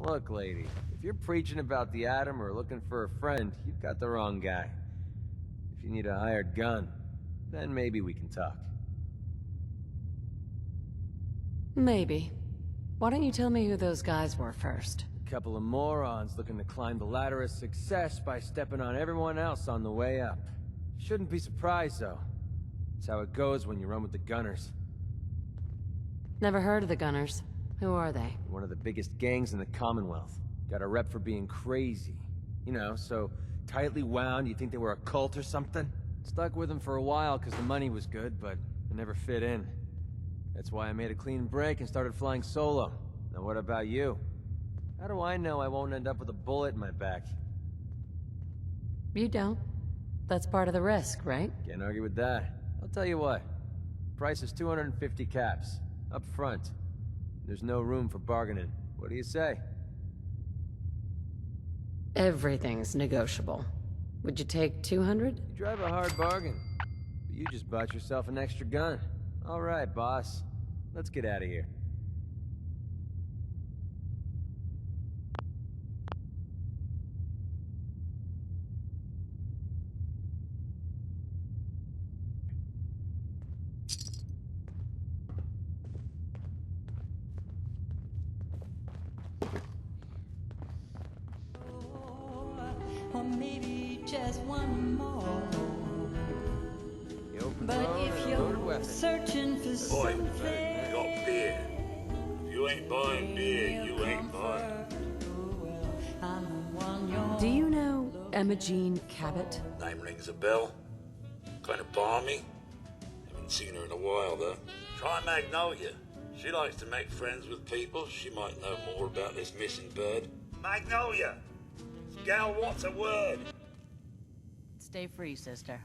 Look, lady, if you're preaching about the atom or looking for a friend, you've got the wrong guy. If you need a hired gun, then maybe we can talk. Maybe. Why don't you tell me who those guys were first? A couple of morons looking to climb the ladder of success by stepping on everyone else on the way up. Shouldn't be surprised, though. It's how it goes when you run with the Gunners. Never heard of the Gunners. Who are they? One of the biggest gangs in the Commonwealth. Got a rep for being crazy. You know, so tightly wound you think they were a cult or something? Stuck with them for a while because the money was good, but it never fit in. That's why I made a clean break and started flying solo. Now what about you? How do I know I won't end up with a bullet in my back? You don't. That's part of the risk, right? Can't argue with that. I'll tell you what. Price is 250 caps. Up front. There's no room for bargaining. What do you say? Everything's negotiable. Would you take 200? You drive a hard bargain. But you just bought yourself an extra gun. All right, boss. Let's get out of here. Or maybe just one more. But if you're searching for something, you got beer. If you ain't buying beer, you ain't buying. Do you know Emma Jean Cabot? Name rings a bell. Kind of balmy. Haven't seen her in a while though. Try Magnolia. She likes to make friends with people. She might know more about this missing bird. Magnolia! Gal, what's a word? Stay free, sister.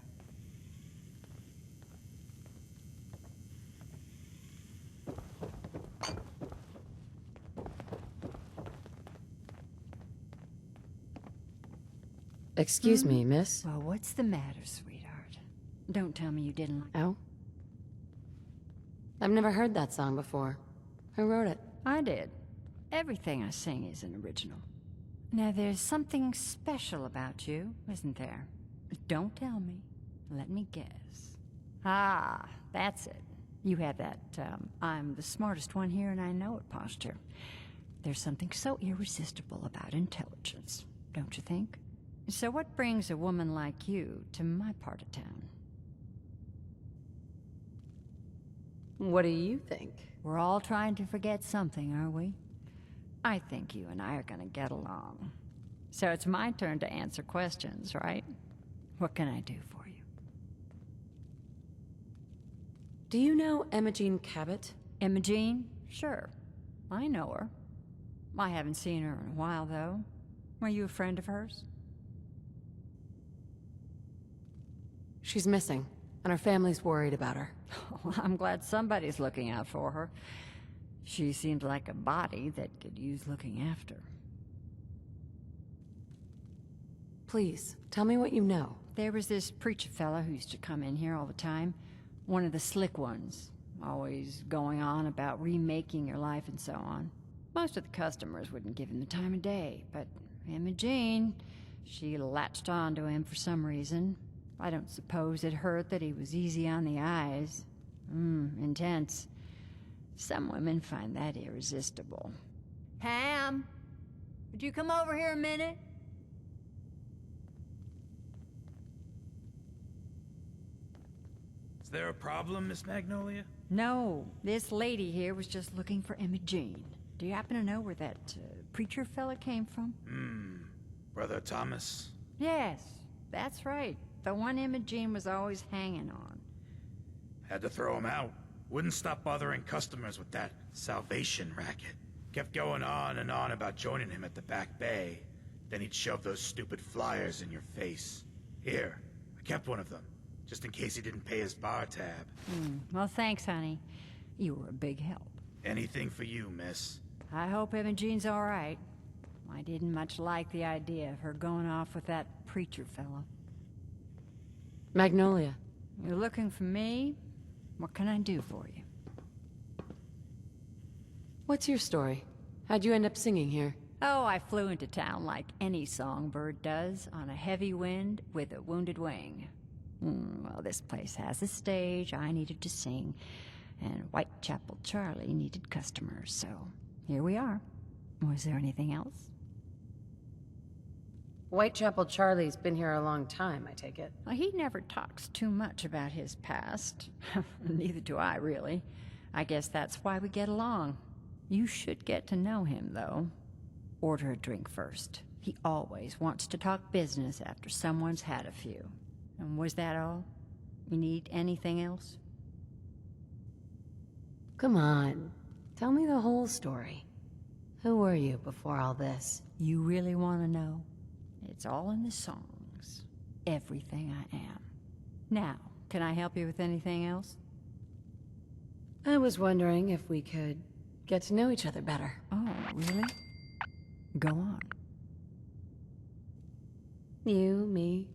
Excuse me, miss? well, what's the matter, sweetheart? Don't tell me you didn't like... Oh? I've never heard that song before. Who wrote it? I did. Everything I sing is an original. Now, there's something special about you, isn't there? Don't tell me. Let me guess. Ah, that's it. You have that, I'm the smartest one here and I know it posture. There's something so irresistible about intelligence, don't you think? So what brings a woman like you to my part of town? What do you think? We're all trying to forget something, are we? I think you and I are gonna get along. So it's my turn to answer questions, right? What can I do for you? Do you know Emma Jean Cabot? Emma Jean? Sure. I know her. I haven't seen her in a while, though. Were you a friend of hers? She's missing, and her family's worried about her. Well, I'm glad somebody's looking out for her. She seemed like a body that could use looking after. Please, tell me what you know. There was this preacher fella who used to come in here all the time. One of the slick ones. Always going on about remaking your life and so on. Most of the customers wouldn't give him the time of day, but Emma Jean, she latched on to him for some reason. I don't suppose it hurt that he was easy on the eyes. Intense. Some women find that irresistible. Pam, would you come over here a minute? Is there a problem, Miss Magnolia? No, this lady here was just looking for Emma Jean. Do you happen to know where that preacher fella came from? Brother Thomas? Yes, that's right. The one Emma Jean was always hanging on. Had to throw him out. Wouldn't stop bothering customers with that salvation racket. Kept going on and on about joining him at the back bay. Then he'd shove those stupid flyers in your face. Here, I kept one of them, just in case he didn't pay his bar tab. Well, thanks, honey. You were a big help. Anything for you, miss. I hope Emma Jean's all right. I didn't much like the idea of her going off with that preacher fella. Magnolia. You're looking for me? What can I do for you? What's your story? How'd you end up singing here? Oh, I flew into town like any songbird does, on a heavy wind with a wounded wing. Well, this place has a stage I needed to sing, and Whitechapel Charlie needed customers, so here we are. Was there anything else? Whitechapel Charlie's been here a long time, I take it. Well, he never talks too much about his past. Neither do I, really. I guess that's why we get along. You should get to know him, though. Order a drink first. He always wants to talk business after someone's had a few. And was that all? You need anything else? Come on, tell me the whole story. Who were you before all this? You really want to know? It's all in the songs. Everything I am. Now, can I help you with anything else? I was wondering if we could get to know each other better. Oh, really? Go on. You, me,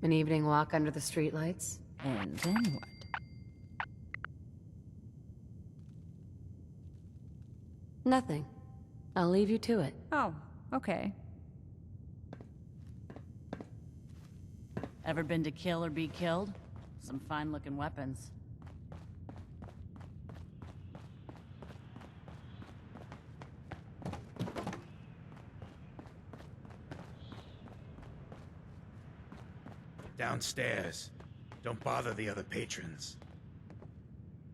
an evening walk under the streetlights. And then what? Nothing. I'll leave you to it. Oh, okay. Ever been to kill or be killed? Some fine-looking weapons. Downstairs. Don't bother the other patrons.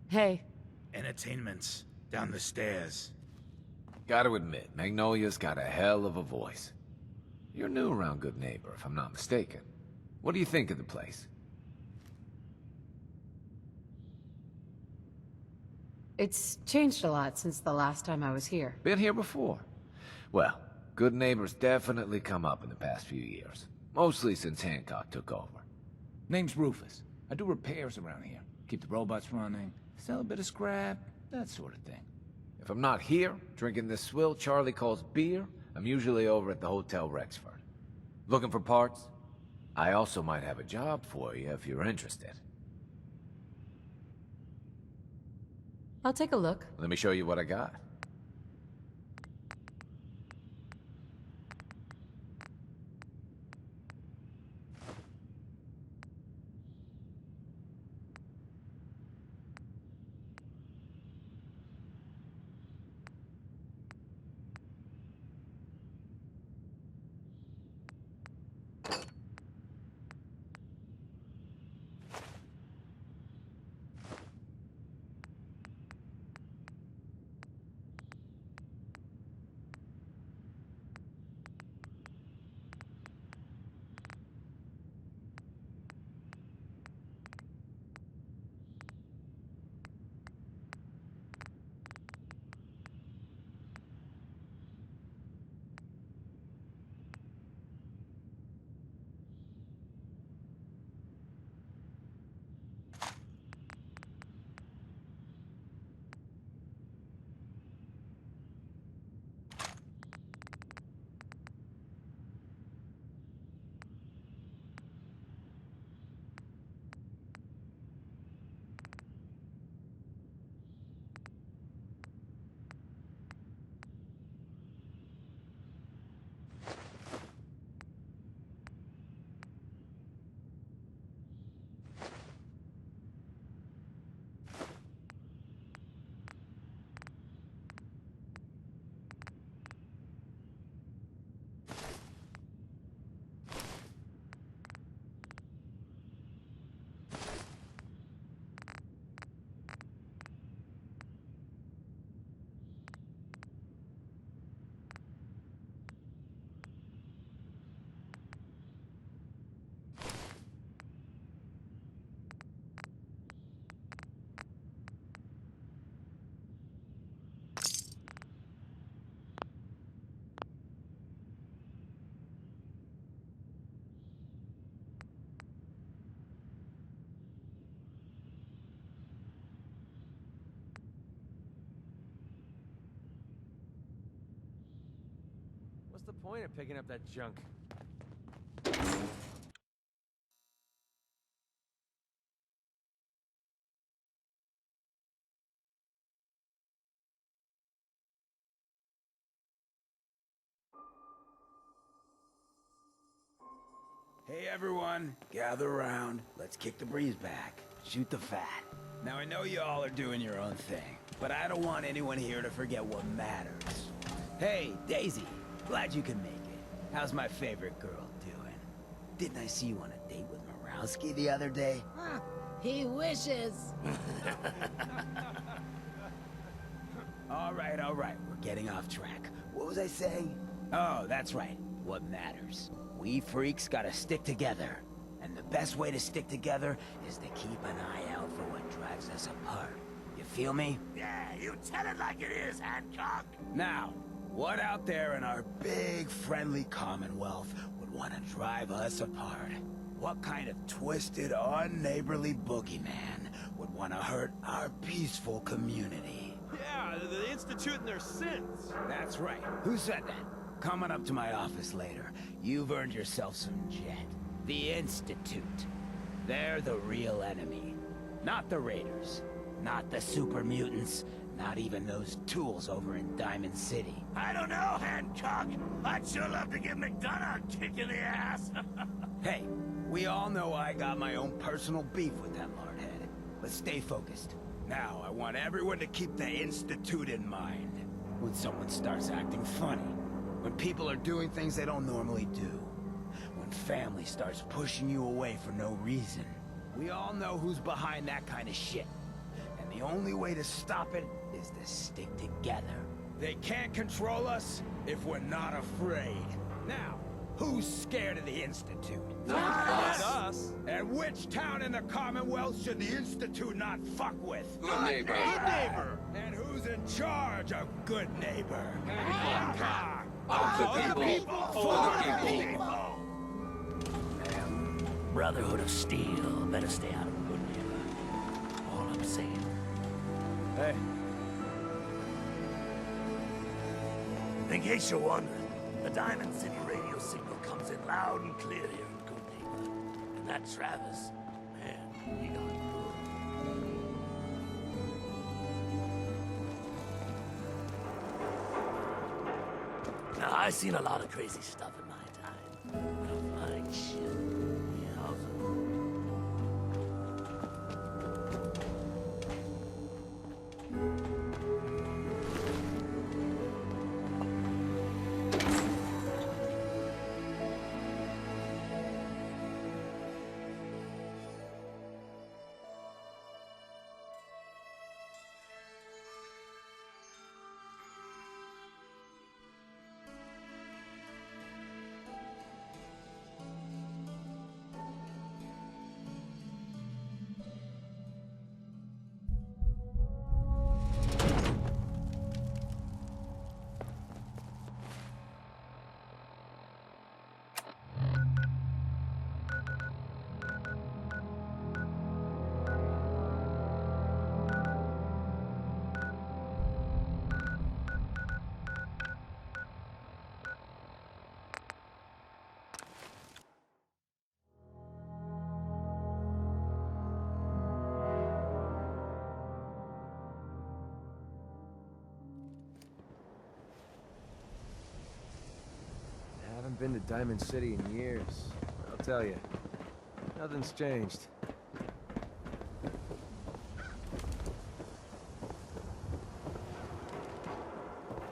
Hey, Entertainment's down the stairs. Gotta admit, Magnolia's got a hell of a voice. You're new around Goodneighbour, if I'm not mistaken. What do you think of the place? it's changed a lot since the last time I was here. Been here before? Well, Goodneighbour's definitely come up in the past few years. Mostly since Hancock took over. Name's Rufus. I do repairs around here. Keep the robots running, sell a bit of scrap, that sort of thing. If I'm not here, drinking this swill Charlie calls beer, I'm usually over at the Hotel Rexford. Looking for parts? I also might have a job for you if you're interested. I'll take a look. Let me show you what I got. What's the point of picking up that junk? Hey everyone, gather around. Let's kick the breeze back. Shoot the fat. Now I know you all are doing your own thing, but I don't want anyone here to forget what matters. Hey, Daisy, glad you can make it. How's my favorite girl doing? Didn't I see you on a date with Morowski the other day? He wishes. All right, we're getting off track. What was I saying? Oh, that's right, what matters. We freaks gotta stick together. And the best way to stick together is to keep an eye out for what drives us apart. You feel me? Yeah, you tell it like it is, Hancock. Now, what out there in our big, friendly Commonwealth would want to drive us apart? What kind of twisted, unneighborly boogeyman would want to hurt our peaceful community? Yeah, the Institute and their sins. That's right. Who said that? Coming up to my office later, you've earned yourself some jet. The Institute. They're the real enemy. Not the Raiders. Not the super mutants. Not even those tools over in Diamond City. I don't know, Hancock. I'd sure love to give McDonough a kick in the ass. Hey, we all know I got my own personal beef with that lordhead. Let's stay focused. Now, I want everyone to keep the Institute in mind. When someone starts acting funny. When people are doing things they don't normally do. When family starts pushing you away for no reason. We all know who's behind that kind of shit. And the only way to stop it is to stick together. They can't control us if we're not afraid. Now, who's scared of the Institute? Not us. And which town in the Commonwealth should the Institute not fuck with? Goodneighbour. Goodneighbour. And who's in charge of Goodneighbour? Hancock. Of the people. For the people. Brotherhood of Steel, better stay out of Goodneighbour. All I'm saying. Hey. In case you're wondering, the Diamond City radio signal comes in loud and clear here in Goodneighbour. And that Travis, man, he got good. Now, I've seen a lot of crazy stuff in my time. But I'm like, shit. Yeah, I was Haven't been to Diamond City in years. I'll tell you, nothing's changed.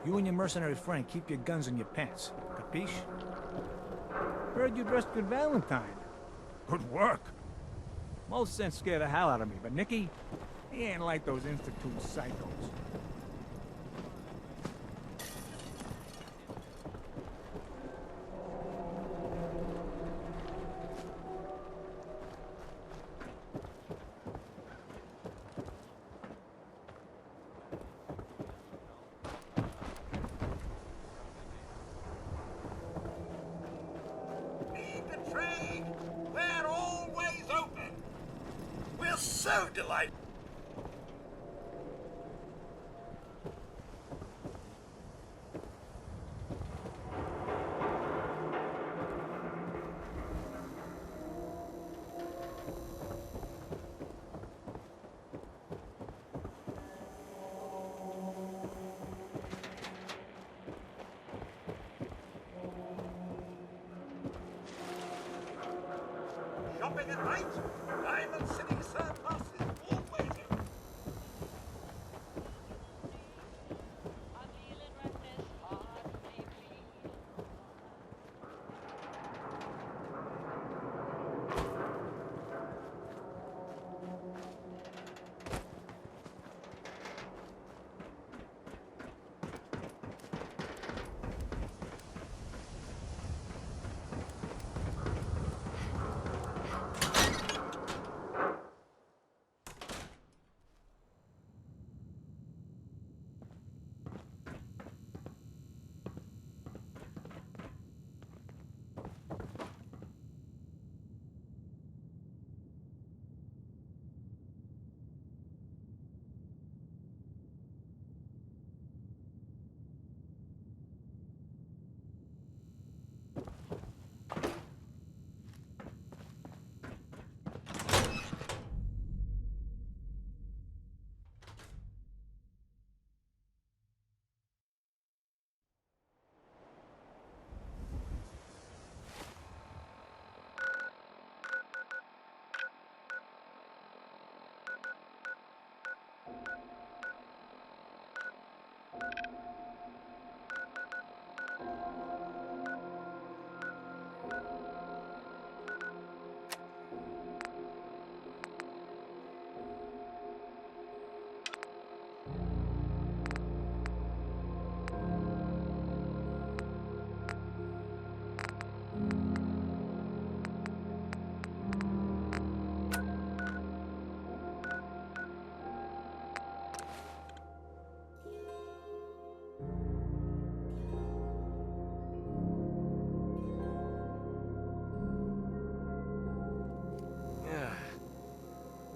You and your mercenary friend keep your guns in your pants. Capiche? Heard you dressed good Valentine. Good work. Most sense scared the hell out of me, but Nicky, he ain't like those Institute psychos. Need the trade. We're always open. We're so delighted. Shopping at night? Diamond City Surplus is all waiting.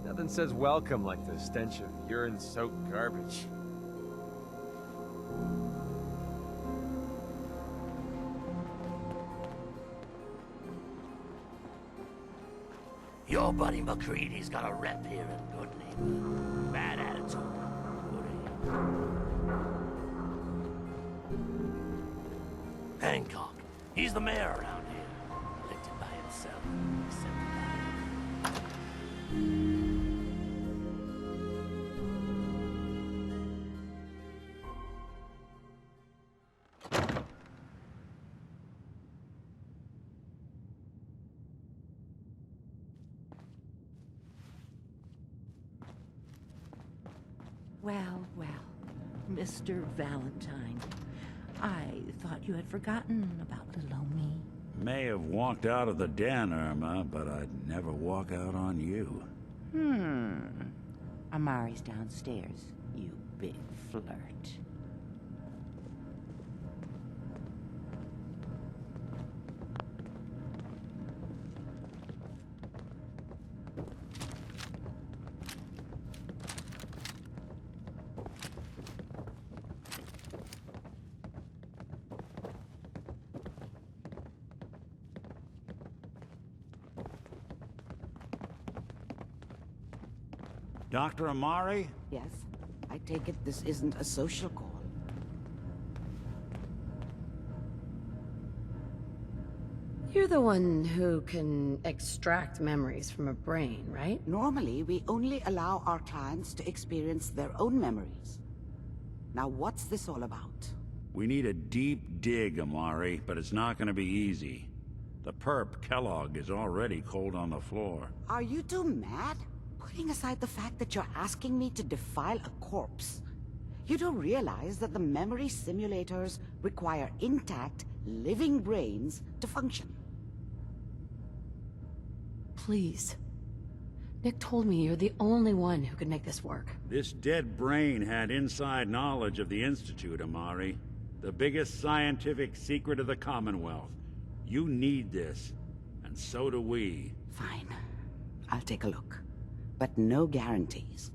Nothing says welcome like the stench of urine-soaked garbage. Your buddy MacCready's got a rep here in Goodneighbour. Bad attitude. Good aim. Hancock. He's the mayor around here. Elected by himself. Accepted by him. Well, well, Mr. Valentine. I thought you had forgotten about little old me. May have walked out of the den, Irma, but I'd never walk out on you. Amari's downstairs, you big flirt. Dr. Amari? Yes, I take it this isn't a social call. You're the one who can extract memories from a brain, right? Normally, we only allow our clients to experience their own memories. Now, what's this all about? We need a deep dig, Amari, but it's not gonna be easy. The perp, Kellogg, is already cold on the floor. Are you two mad? Putting aside the fact that you're asking me to defile a corpse, you do realize that the memory simulators require intact, living brains to function. Please. Nick told me you're the only one who can make this work. This dead brain had inside knowledge of the Institute, Amari. The biggest scientific secret of the Commonwealth. You need this, and so do we. Fine. I'll take a look. But no guarantees.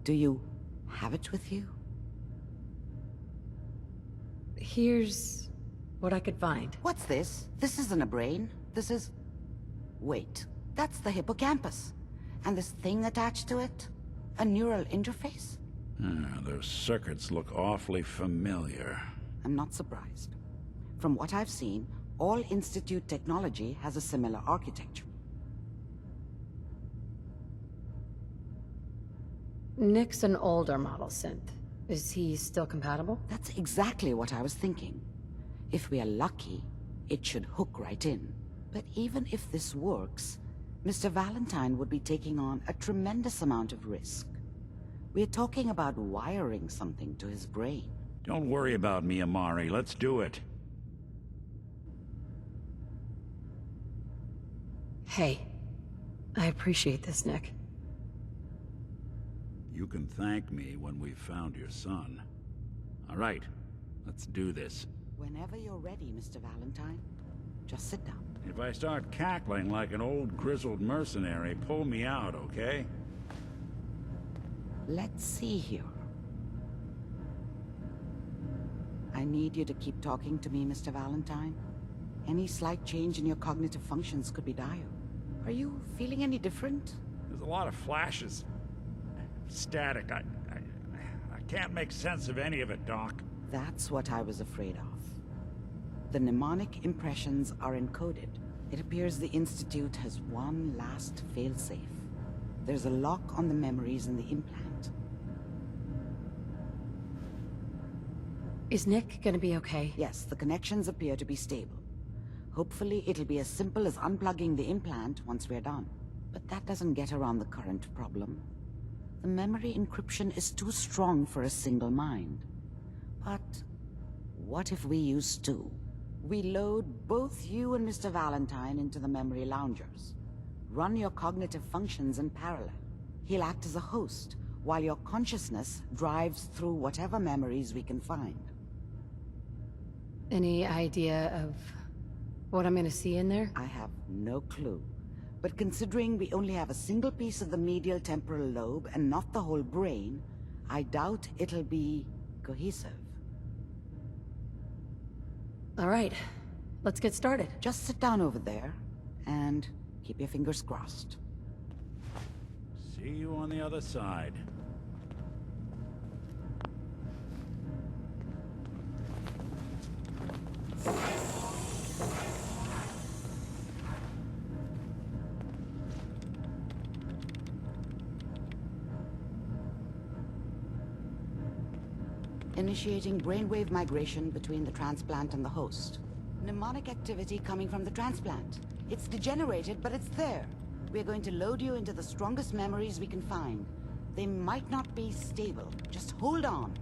Do you have it with you? Here's what I could find. What's this? This isn't a brain. This is... Wait, that's the hippocampus. And this thing attached to it? A neural interface? Those circuits look awfully familiar. I'm not surprised. From what I've seen, all Institute technology has a similar architecture. Nick's an older model synth. Is he still compatible? That's exactly what I was thinking. If we are lucky, it should hook right in. But even if this works, Mr. Valentine would be taking on a tremendous amount of risk. We're talking about wiring something to his brain. Don't worry about me, Amari. Let's do it. Hey, I appreciate this, Nick. You can thank me when we've found your son. All right, let's do this. Whenever you're ready, Mr. Valentine, just sit down. If I start cackling like an old grizzled mercenary, pull me out, okay? Let's see here. I need you to keep talking to me, Mr. Valentine. Any slight change in your cognitive functions could be dire. Are you feeling any different? There's a lot of flashes. Static. I can't make sense of any of it, Doc. That's what I was afraid of. The mnemonic impressions are encoded. It appears the Institute has one last failsafe. There's a lock on the memories in the implant. Is Nick gonna be okay? Yes, the connections appear to be stable. Hopefully it'll be as simple as unplugging the implant once we're done. But that doesn't get around the current problem. The memory encryption is too strong for a single mind. But what if we use two? We load both you and Mr. Valentine into the memory loungers. Run your cognitive functions in parallel. He'll act as a host, while your consciousness drives through whatever memories we can find. Any idea of what I'm gonna see in there? I have no clue. But considering we only have a single piece of the medial temporal lobe and not the whole brain, I doubt it'll be cohesive. All right, let's get started. Just sit down over there and keep your fingers crossed. See you on the other side. Initiating brainwave migration between the transplant and the host. Mnemonic activity coming from the transplant. It's degenerated, but it's there. We're going to load you into the strongest memories we can find. They might not be stable. Just hold on.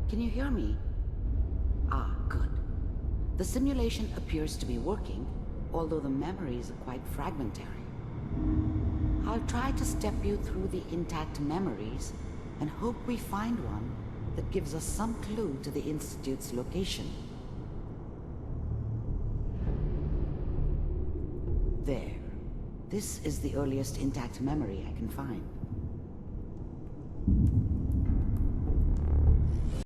Can you hear me? Ah, good. The simulation appears to be working, although the memories are quite fragmentary. I'll try to step you through the intact memories and hope we find one that gives us some clue to the Institute's location. There. This is the earliest intact memory I can find.